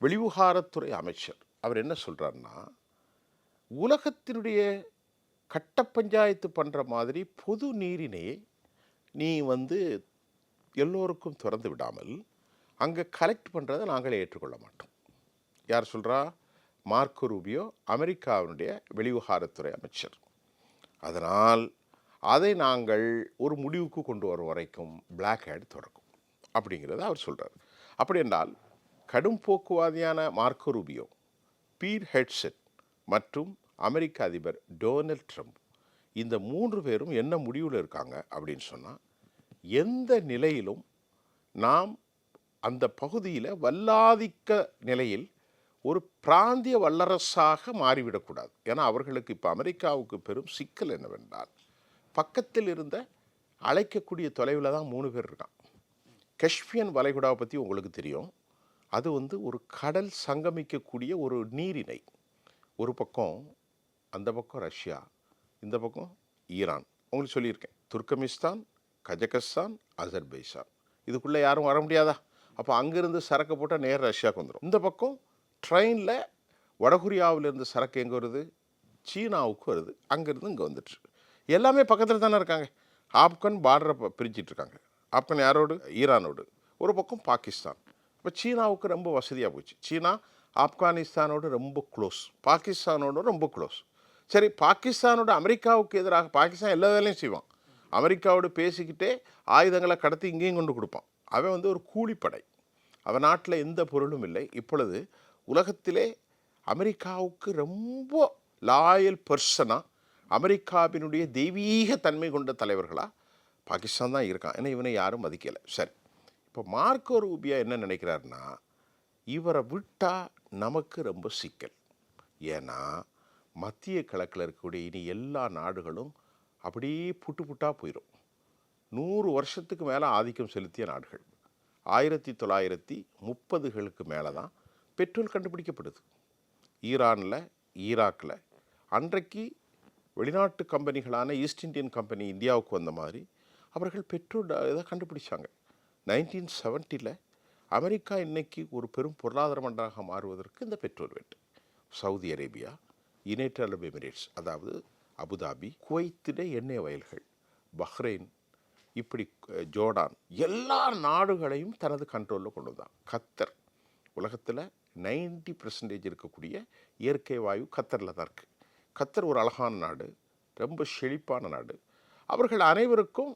வெளிவிவகாரத்துறை அமைச்சர். அவர் என்ன சொல்கிறாருன்னா, உலகத்தினுடைய கட்ட பஞ்சாயத்து பண்ணுற மாதிரி பொது நீரினையை நீ வந்து எல்லோருக்கும் திறந்து விடாமல் அங்கே கலெக்ட் பண்ணுறதை நாங்கள் ஏற்றுக்கொள்ள மாட்டோம். யார் சொல்கிறா? மார்க்கோ ரூபியோ, அமெரிக்காவினுடைய வெளிவிவகாரத்துறை அமைச்சர். அதனால் அதை நாங்கள் ஒரு முடிவுக்கு கொண்டு வரும் வரைக்கும் பிளாக் ஹேட் தொடக்கும் அப்படிங்கிறத அவர் சொல்கிறார். அப்படி என்றால் கடும் போக்குவாதியான மார்க்கோ ரூபியோ, பீட் ஹெட்செட் மற்றும் அமெரிக்க அதிபர் டொனால்ட் ட்ரம்ப், இந்த 3 பேரும் என்ன முடிவில் இருக்காங்க அப்படின்னு சொன்னால், எந்த நிலையிலும் நாம் அந்த பகுதியில் வல்லாதிக்க நிலையில் ஒரு பிராந்திய வல்லரசாக மாறிவிடக்கூடாது. ஏன்னா அவர்களுக்கு இப்போ அமெரிக்காவுக்கு பெரும் சிக்கல் என்னவென்றால், பக்கத்தில் இருந்த அழைக்கக்கூடிய தொலைவில் தான் 3 பேர் இருக்கான். கஷ்மீர் வளைகுடாவை பற்றி உங்களுக்கு தெரியும். அது ஒரு கடல் சங்கமிக்கக்கூடிய ஒரு நீரிணை. ஒரு பக்கம் அந்த பக்கம் ரஷ்யா, இந்த பக்கம் ஈரான். உங்களுக்கு சொல்லியிருக்கேன், துர்கமிஸ்தான், கஜகஸ்தான், அசர்பைசான். இதுக்குள்ளே யாரும் வர முடியாதா? அப்போ அங்கேருந்து சரக்கு போட்டால் நேர் ரஷ்யாவுக்கு வந்துடும். இந்த பக்கம் ட்ரெயினில் வடகொரியாவிலேருந்து சரக்கு எங்கே வருது? சீனாவுக்கு வருது. அங்கேருந்து இங்கே வந்துட்டு எல்லாமே பக்கத்தில் தானே இருக்காங்க. ஆப்கான் பார்டரை பிரிச்சுட்டு இருக்காங்க. ஆப்கான் யாரோடு? ஈரானோடு. ஒரு பக்கம் பாகிஸ்தான். இப்போ சீனாவுக்கு ரொம்ப வசதியாக போச்சு. சீனா ஆப்கானிஸ்தானோடு ரொம்ப க்ளோஸ், பாகிஸ்தானோட ரொம்ப க்ளோஸ். சரி, பாகிஸ்தானோட அமெரிக்காவுக்கு எதிராக பாகிஸ்தான் எல்லா வேலையும் செய்வான். அமெரிக்காவோடு பேசிக்கிட்டே ஆயுதங்களை கடத்தி இங்கேயும் கொண்டு கொடுப்பான். அவன் ஒரு கூலிப்படை. அவன் நாட்டில் எந்த பொருளும் இல்லை. இப்பொழுது உலகத்திலே அமெரிக்காவுக்கு ரொம்ப லாயல் பர்சனாக, அமெரிக்காவினுடைய தெய்வீக தன்மை கொண்ட தலைவர்களாக பாகிஸ்தான் தான் இருக்கான். ஏன்னா இவனை யாரும் மதிக்கலை. சரி, இப்போ மார்க்கோ ரூபியா என்ன நினைக்கிறாருன்னா, இவரை விட்டால் நமக்கு ரொம்ப சிக்கல். ஏன்னா மத்திய கிழக்கில் இருக்கக்கூடிய இனி எல்லா நாடுகளும் அப்படியே புட்டு புட்டாக போயிடும். 100 வருஷத்துக்கு மேலே ஆதிக்கம் செலுத்திய நாடுகள். 1930களுக்கு மேலே தான் பெட்ரோல் கண்டுபிடிக்கப்படுது. ஈரானில், ஈராக்கில். அன்றைக்கு வெளிநாட்டு கம்பெனிகளான ஈஸ்ட் இந்தியன் கம்பெனி இந்தியாவுக்கு வந்த மாதிரி அவர்கள் பெட்ரோல் இதை கண்டுபிடிச்சாங்க. 1970 அமெரிக்கா இன்னைக்கு ஒரு பெரும் பொருளாதார மண்டலமாக மாறுவதற்கு இந்த பெட்ரோல் வேட்டு. Saudi Arabia, United Arab Emirates, அதாவது அபுதாபி, குவைத்திட எண்ணெய் வயல்கள், பஹ்ரைன், இப்படி ஜோர்டான், எல்லா நாடுகளையும் தனது கண்ட்ரோலில் கொண்டு வந்தான். கத்தர், உலகத்தில் 90% இருக்கக்கூடிய இயற்கை வாயு கத்தரில் தான் இருக்குது. கத்தர் ஒரு அழகான நாடு, ரொம்ப செழிப்பான நாடு. அவர்கள் அனைவருக்கும்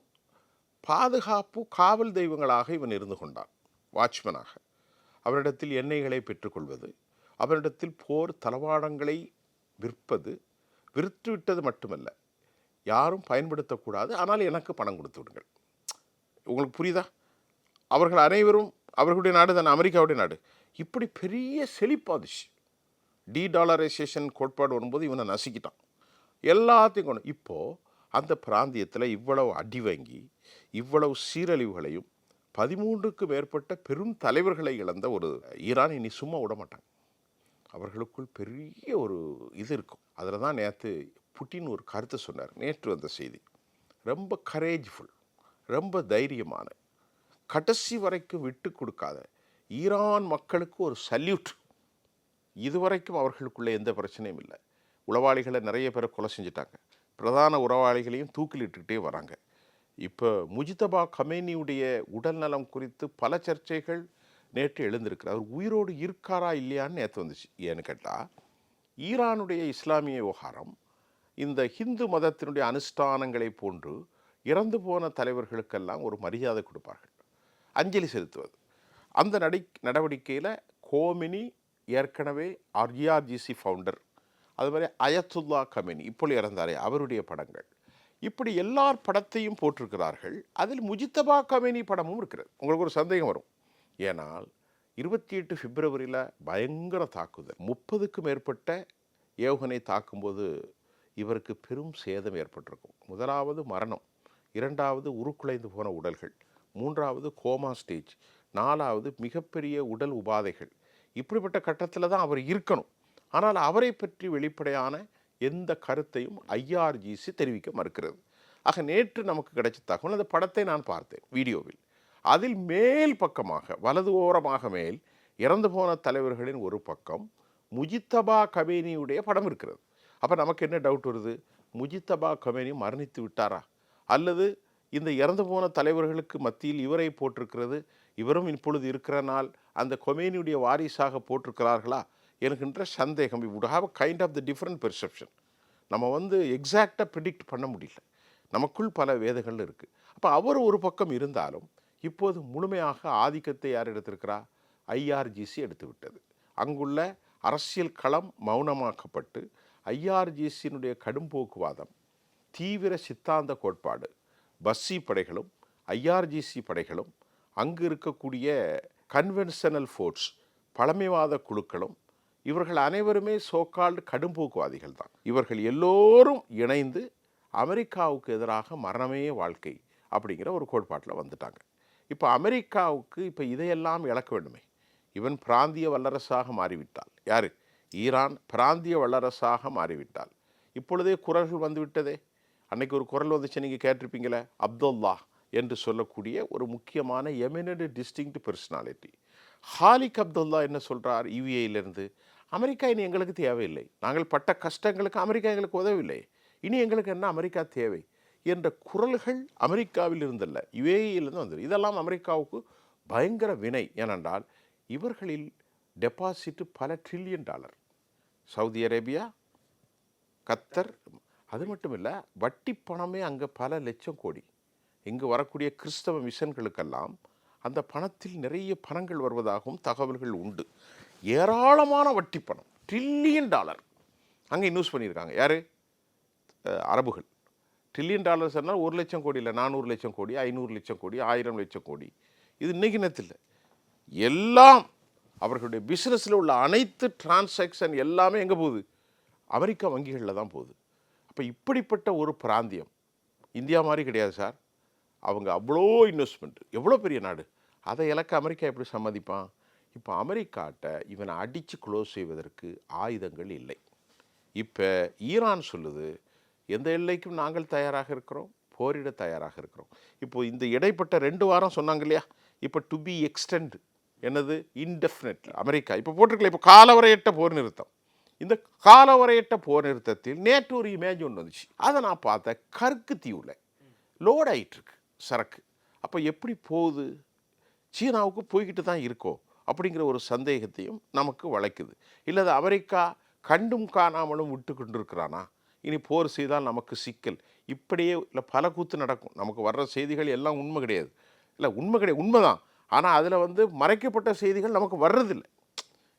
பாதுகாப்பு காவல் தெய்வங்களாக இவன் இருந்து கொண்டான், வாட்ச்மேனாக. அவரிடத்தில் எண்ணெய்களை பெற்றுக்கொள்வது, அவரிடத்தில் போர் தளவாடங்களை விற்பது, விற்றுவிட்டது மட்டுமல்ல, யாரும் பயன்படுத்தக்கூடாது, ஆனால் எனக்கு பணம் கொடுத்து விடுங்கள். உங்களுக்கு புரியுதா? அவர்கள் அனைவரும் அவர்களுடைய நாடு தான் அமெரிக்காவுடைய நாடு. இப்படி பெரிய செழிப்பாதுச்சு. டீடாலரைசேஷன் கோட்பாடு வரும்போது இவனை நசுக்கிட்டான், எல்லாத்தையும் கொண்டு. இப்போது அந்த பிராந்தியத்தில் இவ்வளவு அடி வாங்கி இவ்வளவு சீரழிவுகளையும் 13க்கு மேற்பட்ட பெரும் தலைவர்களை இழந்த ஒரு ஈரான் இனி சும்மா விட மாட்டாங்க. அவர்களுக்குள் பெரிய ஒரு இது இருக்கும். அதில் தான் நேற்று புட்டின் ஒரு கருத்தை சொன்னார். நேற்று வந்த செய்தி ரொம்ப கரேஜ்ஃபுல், ரொம்ப தைரியமான, கடைசி வரைக்கும் விட்டு கொடுக்காத ஈரான் மக்களுக்கு ஒரு சல்யூட். இதுவரைக்கும் அவர்களுக்குள்ளே எந்த பிரச்சனையும் இல்லை. உளவாளிகளை நிறைய பேரை கொலை செஞ்சுட்டாங்க. பிரதான உறவாளிகளையும் தூக்கிலிட்டுக்கிட்டே வராங்க. இப்போ முஜிதபா கமேனியுடைய உடல் நலம் குறித்து பல சர்ச்சைகள் நேற்று எழுந்திருக்கிறார். அவர் உயிரோடு இருக்காரா இல்லையான்னு நேற்று வந்துச்சு. ஏன்னு கேட்டால், ஈரானுடைய இஸ்லாமிய விவகாரம் இந்த ஹிந்து மதத்தினுடைய அனுஷ்டானங்களை போன்று இறந்து போன தலைவர்களுக்கெல்லாம் ஒரு மரியாதை கொடுப்பார்கள், அஞ்சலி செலுத்துவது. அந்த நடவடிக்கையில் கோமினி ஏற்கனவே IRGC ஃபவுண்டர், அது மாதிரி அயத்துல்லா கமேனி இப்பொழுது இறந்தாரே அவருடைய படங்கள், இப்படி எல்லார் படத்தையும் போட்டிருக்கிறார்கள். அதில் முஜித்தபா கமேனி படமும் இருக்கிறது. உங்களுக்கு ஒரு சந்தேகம் வரும். ஏனால் 28 பிப்ரவரியில் பயங்கர தாக்குதல், 30க்கும் மேற்பட்ட ஏவுகணை தாக்கும்போது இவருக்கு பெரும் சேதம் ஏற்பட்டிருக்கும். முதலாவது மரணம், 2வது உருக்குலைந்து போன உடல்கள், 3வது கோமா ஸ்டேஜ், 4வது மிகப்பெரிய உடல் உபாதைகள். இப்படிப்பட்ட கட்டத்தில் தான் அவர் இருக்கணும். ஆனால் அவரை பற்றி வெளிப்படையான எந்த கருத்தையும் IRGC தெரிவிக்க மறுக்கிறது. ஆக நேற்று நமக்கு கிடைச்ச தகவல், அந்த படத்தை நான் பார்த்தேன் வீடியோவில். அதில் மேல் பக்கமாக வலது ஓரமாக மேல் இறந்து போன தலைவர்களின் ஒரு பக்கம் முஜித்தபா கமேனியுடைய படம் இருக்கிறது. அப்போ நமக்கு என்ன டவுட் வருது? முஜித்தபா கமேனி மரணித்து விட்டாரா, அல்லது இந்த இறந்து போன தலைவர்களுக்கு மத்தியில் இவரை போட்டிருக்கிறது, இவரும் இப்பொழுது இருக்கிற நாள் அந்த கொமேனியுடைய வாரிசாக போட்டிருக்கிறார்களா என்கின்ற சந்தேகம். We would have a kind of the different perception. நம்ம எக்ஸாக்டாக ப்ரிடிக்ட் பண்ண முடியல, நமக்குள் பல வேதங்கள் இருக்குது. அப்போ அவர் ஒரு பக்கம் இருந்தாலும் இப்போது முழுமையாக ஆதிக்கத்தை யார் எடுத்திருக்கிறா? IRGC எடுத்து விட்டது. அங்குள்ள அரசியல் களம் மௌனமாக்கப்பட்டு IRGCயினுடைய கடும் போக்குவாதம், தீவிர சித்தாந்த கோட்பாடு, பஸ்ஸி படைகளும் IRGC படைகளும், அங்கு இருக்கக்கூடிய கன்வென்ஷனல் ஃபோர்ஸ் பழமைவாத குழுக்களும், இவர்கள் அனைவருமே சோகால்டு கடும் போக்குவாதிகள் தான். இவர்கள் எல்லோரும் இணைந்து அமெரிக்காவுக்கு எதிராக மரணமே வாழ்க்கை அப்படிங்கிற ஒரு கோட்பாட்டில் வந்துட்டாங்க. இப்போ அமெரிக்காவுக்கு இப்போ இதையெல்லாம் இழக்க வேண்டுமே, இவன் பிராந்திய வல்லரசாக மாறிவிட்டால், யார்? ஈரான் பிராந்திய வல்லரசாக மாறிவிட்டால். இப்பொழுதே குரல்கள் வந்துவிட்டதே. அன்னைக்கு ஒரு குரல் வந்துச்சு, நீங்கள் கேட்டிருப்பீங்களே, அப்துல்லா என்று சொல்லக்கூடிய ஒரு முக்கியமான eminent distinct personality Khalik Abdullah என்ன சொல்கிறார் யூஏயிலிருந்து? அமெரிக்கா இனி எங்களுக்கு தேவையில்லை, நாங்கள் பட்ட கஷ்டங்களுக்கு அமெரிக்கா எங்களுக்கு உதவில்லை, இனி எங்களுக்கு என்ன அமெரிக்கா தேவை என்ற குரல்கள் அமெரிக்காவில் இருந்தல்ல, யுஏஇலிருந்து வந்தது. இதெல்லாம் அமெரிக்காவுக்கு பயங்கர வினை. ஏனென்றால் இவர்களில் டெபாசிட் பல ட்ரில்லியன் டாலர். சவுதி அரேபியா, கத்தர், அது மட்டும் இல்லை, வட்டி பணமே அங்கே பல லட்சம் கோடி. இங்கு வரக்கூடிய கிறிஸ்தவ மிஷன்களுக்கெல்லாம் அந்த பணத்தில் நிறைய பணங்கள் வருவதாகவும் தகவல்கள் உண்டு. ஏராளமான வட்டி பணம், ட்ரில்லியன் டாலர் அங்கே இன்வெஸ்ட் பண்ணியிருக்காங்க. யார்? அரபுகள். ட்ரில்லியன் டாலர்ஸ் சொன்னால் 1 லட்சம் கோடி இல்லை, 400 லட்சம் கோடி, 500 லட்சம் கோடி, 1000 லட்சம் கோடி. இது இன்னைக்கு நேரத்தில் எல்லாம் அவர்களுடைய பிஸ்னஸில் உள்ள அனைத்து டிரான்சாக்ஷன் எல்லாமே எங்கே போகுது? அமெரிக்கா வங்கிகளில் தான் போகுது. அப்போ இப்படிப்பட்ட ஒரு பிராந்தியம் இந்தியா மாதிரி கிடையாது சார். அவங்க அவ்வளோ இன்வெஸ்ட்மெண்ட், எவ்வளோ பெரிய நாடு, அதை இலக்க அமெரிக்கா எப்படி சம்மதிப்பான்? இப்போ அமெரிக்காட்ட இவனை அடித்து க்ளோஸ் செய்வதற்கு ஆயுதங்கள் இல்லை. இப்போ ஈரான் சொல்லுது, எந்த எல்லைக்கும் நாங்கள் தயாராக இருக்கிறோம், போரிட தயாராக இருக்கிறோம். இப்போது இந்த இடைப்பட்ட 2 வாரம் சொன்னாங்க இல்லையா, இப்போ டு பி எக்ஸ்டெண்ட், என்னது இன்டெஃபினெட். அமெரிக்கா இப்போ போட்டிருக்கல, இப்போ காலவரையற்ற போர் நிறுத்தம். இந்த காலவரையற்ற போர் நிறுத்தத்தில் நேற்று ஒரு இமேஜ் ஒன்று வந்துச்சு, அதை நான் பார்த்தேன். கற்கு தீவில் லோட் ஆகிட்டுருக்கு சரக்கு. அப்போ எப்படி போகுது? சீனாவுக்கு போய்கிட்டு தான் இருக்கோ அப்படிங்கிற ஒரு சந்தேகத்தையும் நமக்கு வளைக்குது. இல்லை அமெரிக்கா கண்டும் காணாமலும் விட்டு கொண்டு இருக்கிறானா, இனி போர் செய்தால் நமக்கு சிக்கல், இப்படியே இல்லை பல கூத்து நடக்கும். நமக்கு வர்ற செய்திகள் எல்லாம் உண்மை கிடையாது. இல்லை உண்மை கிடையாது, உண்மைதான். ஆனால் அதில் மறைக்கப்பட்ட செய்திகள் நமக்கு வர்றதில்லை.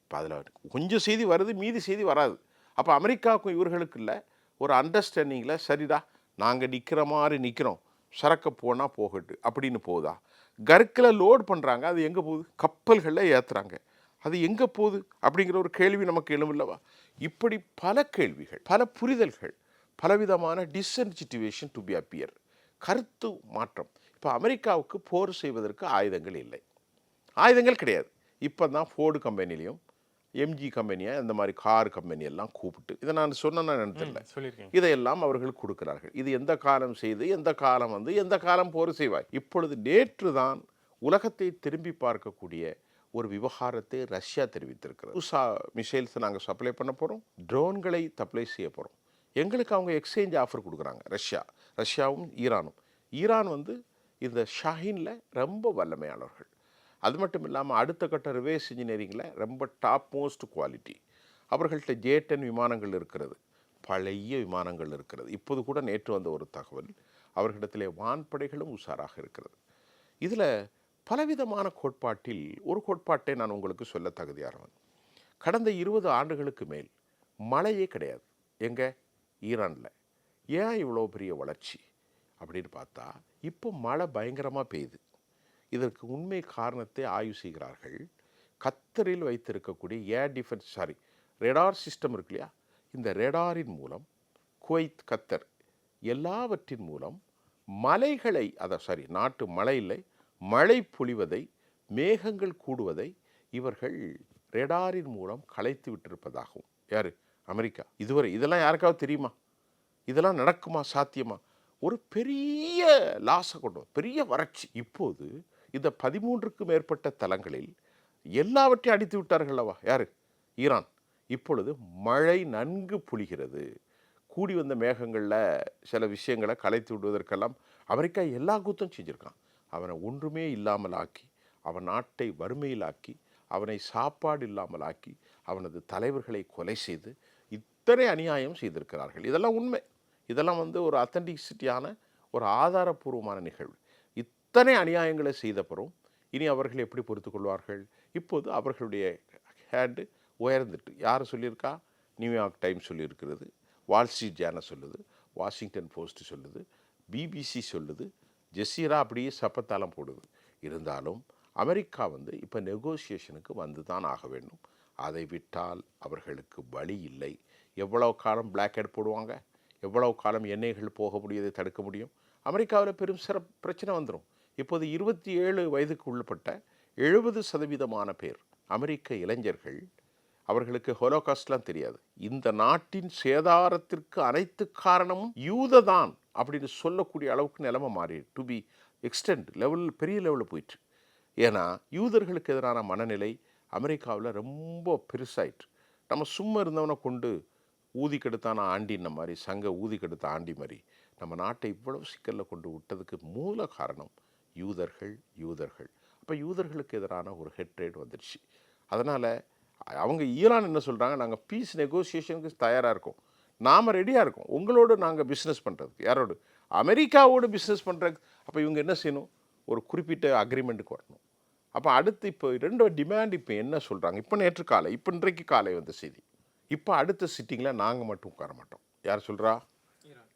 இப்போ அதில் கொஞ்சம் செய்தி வருது, மீதி செய்தி வராது. அப்போ அமெரிக்காவுக்கும் இவர்களுக்கு இல்லை ஒரு அண்டர்ஸ்டாண்டிங்கில், சரிடா நாங்கள் நிற்கிற மாதிரி நிற்கிறோம், சரக்கு போனால் போகட்டு அப்படின்னு போகுதா? கற்களை லோட் பண்ணுறாங்க, அது எங்கே போகுது? கப்பல்களில் ஏற்றுறாங்க, அது எங்கே போகுது அப்படிங்கிற ஒரு கேள்வி நமக்கு எழுமில்லவா? இப்படி பல கேள்விகள், பல புரிதல்கள், பலவிதமான டிஸ்சென்சிட்டிவேஷன் டு பி அப்பியர், கருத்து மாற்றம். இப்போ அமெரிக்காவுக்கு போர் செய்வதற்கு ஆயுதங்கள் இல்லை, ஆயுதங்கள் கிடையாது. இப்போ தான் ஃபோர்டு கம்பெனிலையும் எம்ஜி கம்பெனியை அந்த மாதிரி கார் கம்பெனி எல்லாம் கூப்பிட்டு, இதை நான் சொன்னேன்னு நினைத்தில்ல, இதையெல்லாம் அவர்கள் கொடுக்கிறார்கள். இது எந்த காலம் செய்து, எந்த காலம் எந்த காலம் போர் செய்வாய். இப்பொழுது நேற்று தான் உலகத்தை திரும்பி பார்க்கக்கூடிய ஒரு விவகாரத்தை ரஷ்யா தெரிவித்திருக்கிறது. புதுசா மிசைல்ஸ் நாங்கள் சப்ளை பண்ண போகிறோம், ட்ரோன்களை சப்ளை செய்ய போகிறோம். எங்களுக்கு அவங்க எக்ஸ்சேஞ்ச் ஆஃபர் கொடுக்குறாங்க, ரஷ்யாவும் ஈரானும். ஈரான் இந்த ஷாஹினில் ரொம்ப வல்லமையானவர்கள். அது மட்டும் இல்லாமல் அடுத்த கட்ட ரிவேர்ஸ் இன்ஜினியரிங்கில் ரொம்ப டாப் மோஸ்ட் குவாலிட்டி. அவர்கள்ட்ட J-10 விமானங்கள் இருக்கிறது, பழைய விமானங்கள் இருக்கிறது. இப்போது கூட நேற்று வந்த ஒரு தகவல், அவர்களிடத்திலே வான்படைகளும் உஷாராக இருக்கிறது. இதில் பலவிதமான கோட்பாட்டில் ஒரு கோட்பாட்டை நான் உங்களுக்கு சொல்ல தகுதியானவன். கடந்த 20 ஆண்டுகளுக்கு மேல் மழையே கிடையாது எங்கே? ஈரானில். ஏன் இவ்வளோ பெரிய வளர்ச்சி அப்படின்னு பார்த்தா, இப்போ மழை பயங்கரமாக பெய்யுது. இதற்கு உண்மை காரணத்தை ஆய்வு செய்கிறார்கள். கத்தரில் வைத்திருக்கக்கூடிய ஏர் டிஃபென்ஸ் ரேடார் சிஸ்டம் இருக்கு இல்லையா, இந்த ரேடாரின் மூலம் குவைத், கத்தர் எல்லாவற்றின் மூலம் மலைகளை நாட்டு மழை இல்லை, மழை பொழிவதை, மேகங்கள் கூடுவதை இவர்கள் ரேடாரின் மூலம் கலைத்து விட்டிருப்பதாகவும். யார்? அமெரிக்கா. இதுவரை இதெல்லாம் யாருக்காவது தெரியுமா? இதெல்லாம் நடக்குமா? சாத்தியமா? ஒரு பெரிய லாஸை கொண்டு, பெரிய வறட்சி. இப்போது இந்த 13க்கும் மேற்பட்ட தலங்களில் எல்லாவற்றையும் அடித்து விட்டார்கள் அல்லவா? யார்? ஈரான். இப்பொழுது மழை நன்கு பொழிகிறது. கூடி வந்த மேகங்களில் சில விஷயங்களை கலைத்து விடுவதற்கெல்லாம் அமெரிக்கா எல்லா கூத்தும் செஞ்சுருக்கான். அவனை ஒன்றுமே இல்லாமல் ஆக்கி, அவன் நாட்டை வறுமையிலாக்கி, அவனை சாப்பாடு இல்லாமல் ஆக்கி, அவனது தலைவர்களை கொலை செய்து இத்தனை அநியாயம் செய்திருக்கிறார்கள். இதெல்லாம் உண்மை. இதெல்லாம் ஒரு அத்தன்டிசிட்டியான ஒரு ஆதாரபூர்வமான நிகழ்வு. இத்தனை அநியாயங்களை செய்தப்பறம் இனி அவர்கள் எப்படி பொறுத்து கொள்வார்கள்? இப்போது அவர்களுடைய ஹேண்டு உயர்ந்துட்டு, யார் சொல்லியிருக்கா? நியூயார்க் டைம்ஸ் சொல்லியிருக்கிறது, வால் ஸ்ட்ரீட் ஜேர்னல் சொல்லுது, வாஷிங்டன் போஸ்ட் சொல்லுது, பிபிசி சொல்லுது, ஜெசீரா அப்படியே சப்பத்தாலம் போடுது. இருந்தாலும் அமெரிக்கா இப்போ நெகோசியேஷனுக்கு வந்து தான் ஆக வேண்டும். அதை விட்டால் அவர்களுக்கு வழி இல்லை. எவ்வளவு காலம் பிளாக் ஹெட் போடுவாங்க? எவ்வளவு காலம் எண்ணெய்கள் போக முடியதை தடுக்க முடியும்? அமெரிக்காவில் பெரும் பிரச்சனை வந்துடும். இப்போது 27 வயதுக்கு உள்ளப்பட்ட 70% பேர் அமெரிக்க இளைஞர்கள், அவர்களுக்கு ஹோலோகாஸ்ட்லாம் தெரியாது, இந்த நாட்டின் சேதாரத்திற்கு அனைத்து காரணமும் யூத தான் அப்படின்னு சொல்லக்கூடிய அளவுக்கு நிலைமை மாறி டு பி எக்ஸ்டெண்ட் லெவல், பெரிய லெவலில் போயிட்டு. ஏன்னா யூதர்களுக்கு எதிரான மனநிலை அமெரிக்காவில் ரொம்ப பெருசாயிட்டு. நம்ம சும்மா இருந்தவனை கொண்டு ஊதி கெடுத்தான ஆண்டின மாதிரி, சங்க ஊதி கெடுத்த ஆண்டி மாதிரி நம்ம நாட்டை இவ்வளவு சிக்கலில் கொண்டு விட்டதுக்கு மூல காரணம் யூதர்கள். அப்போ யூதர்களுக்கு எதிரான ஒரு ஹெட்ரேட் வந்துடுச்சு. அதனால் அவங்க ஈரான் என்ன சொல்கிறாங்க, நாங்கள் பீஸ் நெகோசியேஷனுக்கு தயாராக இருக்கோம், நாம் ரெடியாக இருக்கோம், உங்களோடு நாங்கள் பிஸ்னஸ் பண்ணுறதுக்கு. யாரோடு? அமெரிக்காவோடு பிஸ்னஸ் பண்ணுறதுக்கு. அப்போ இவங்க என்ன செய்யணும், ஒரு குறிப்பிட்ட அக்ரிமெண்ட்டுக்கு வரணும். அப்போ அடுத்து இப்போ 2 டிமாண்ட் இப்போ என்ன சொல்கிறாங்க, இப்போ நேற்று காலை, இப்போ இன்றைக்கு காலை வந்த செய்தி, இப்போ அடுத்த சிட்டிங்கில் நாங்கள் மட்டும் உட்கார மாட்டோம். யார் சொல்கிறா?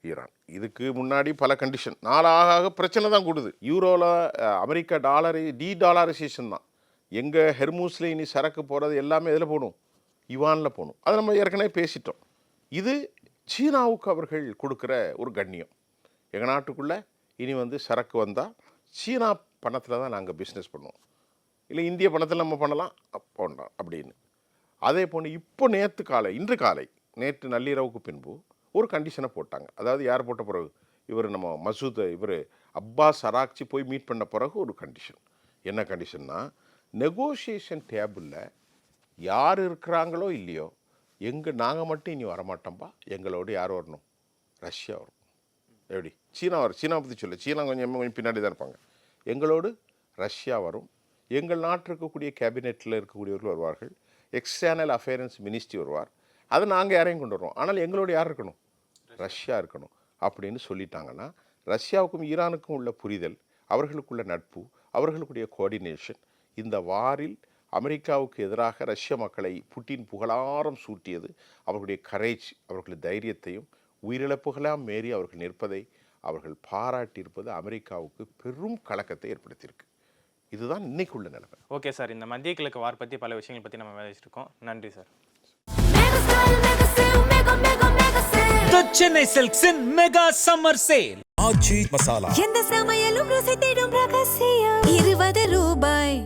ஈரான். இதுக்கு முன்னாடி பல கண்டிஷன், நாளாக பிரச்சனை தான் கூடுது. யூரோவில் அமெரிக்கா டாலரு டாலரைசேஷன் தான். எங்கள் ஹெர்மூஸில் இனி சரக்கு போகிறது எல்லாமே எதில் போகணும்? யுவானில் போகணும். அதை நம்ம ஏற்கனவே பேசிட்டோம். இது சீனாவுக்கு அவர்கள் கொடுக்குற ஒரு கண்ணியம். எங்கள் நாட்டுக்குள்ளே இனி சரக்கு வந்தால் சீனா பணத்தில் தான் நாங்கள் பிஸ்னஸ் பண்ணுவோம், இல்லை இந்திய பணத்தில் நம்ம பண்ணலாம் போண்டோம் அப்படின்னு. அதே போன்று இப்போ இன்று காலை நேற்று நள்ளிரவுக்கு பின்பு ஒரு கண்டிஷனை போட்டாங்க. அதாவது யார் போட்ட பிறகு, இவர் நம்ம மசூத், இவர் அப்பாஸ் அராக்சி போய் மீட் பண்ண பிறகு ஒரு கண்டிஷன். என்ன கண்டிஷன்னா, நெகோசியேஷன் டேபிளில் யார் இருக்கிறாங்களோ இல்லையோ, நாங்கள் மட்டும் இனி வரமாட்டோம்பா, எங்களோடு யார் வரணும்? ரஷ்யா வரும். எப்படி? சீனா வரும். சீனா பற்றி சொல்ல, சீனா கொஞ்சம் பின்னாடி தான் இருப்பாங்க. எங்களோடு ரஷ்யா வரும். எங்கள் நாட்டில் இருக்கக்கூடிய கேபினெட்டில் இருக்கக்கூடியவர்கள் வருவார்கள். எக்ஸ்டர்னல் அஃபேர்ஸ் மினிஸ்ட்ரி வருவார். அதை நாங்கள் யாரையும் கொண்டு வருவோம். ஆனால் எங்களோட யார் இருக்கணும்? ரஷ்யா இருக்கணும் அப்படின்னு சொல்லிட்டாங்கன்னா, ரஷ்யாவுக்கும் ஈரானுக்கும் உள்ள புரிதல், அவர்களுக்குள்ள நட்பு, அவர்களுக்குடைய கோஆர்டினேஷன், இந்த வாரில் அமெரிக்காவுக்கு எதிராக ரஷ்ய மக்களை புட்டின் புகழாரம் சூட்டியது அவர்களுடைய கரேஜ், அவர்களுடைய தைரியத்தையும் உயிரிழப்புகளாம் மீறி அவர்கள் நிற்பதை அவர்கள் பாராட்டியிருப்பது அமெரிக்காவுக்கு பெரும் கலக்கத்தை ஏற்படுத்தியிருக்கு. இதுதான் இன்னைக்குள்ள நிலைமை. ஓகே சார், இந்த மத்திய கிழக்கு வார் பற்றி பல விஷயங்கள் பற்றி நம்ம விவாதிச்சிருக்கோம். நன்றி sir. The Chennai Silks in Mega Summer Sale. எந்த சமையலும் ருசி தேடும் ரகசியம் 20 ரூபாய்.